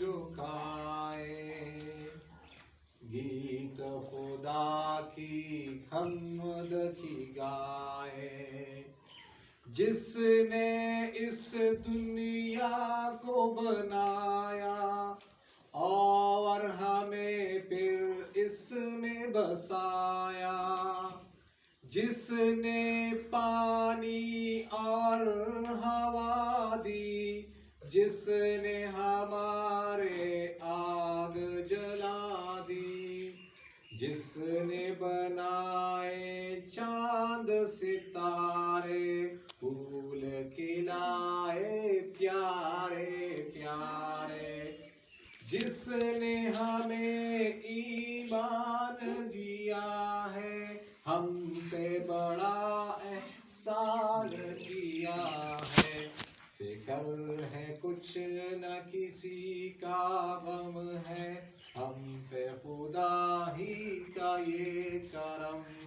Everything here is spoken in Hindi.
झुकाए। गीत खुदा की हम्द की गाए, जिसने इस दुनिया को बनाया और हमें फिर इसमें बसाया। जिसने पानी और हवा दी, जिसने हमारे आग जला दी। जिसने बनाए चांद सितारे, फूल खिलाए प्यारे प्यारे। जिसने हमें ईमान दिया है, हम पे बड़ा एहसान किया है। फिक्र है कुछ न किसी का गम है, हम पे खुदा ही का ये करम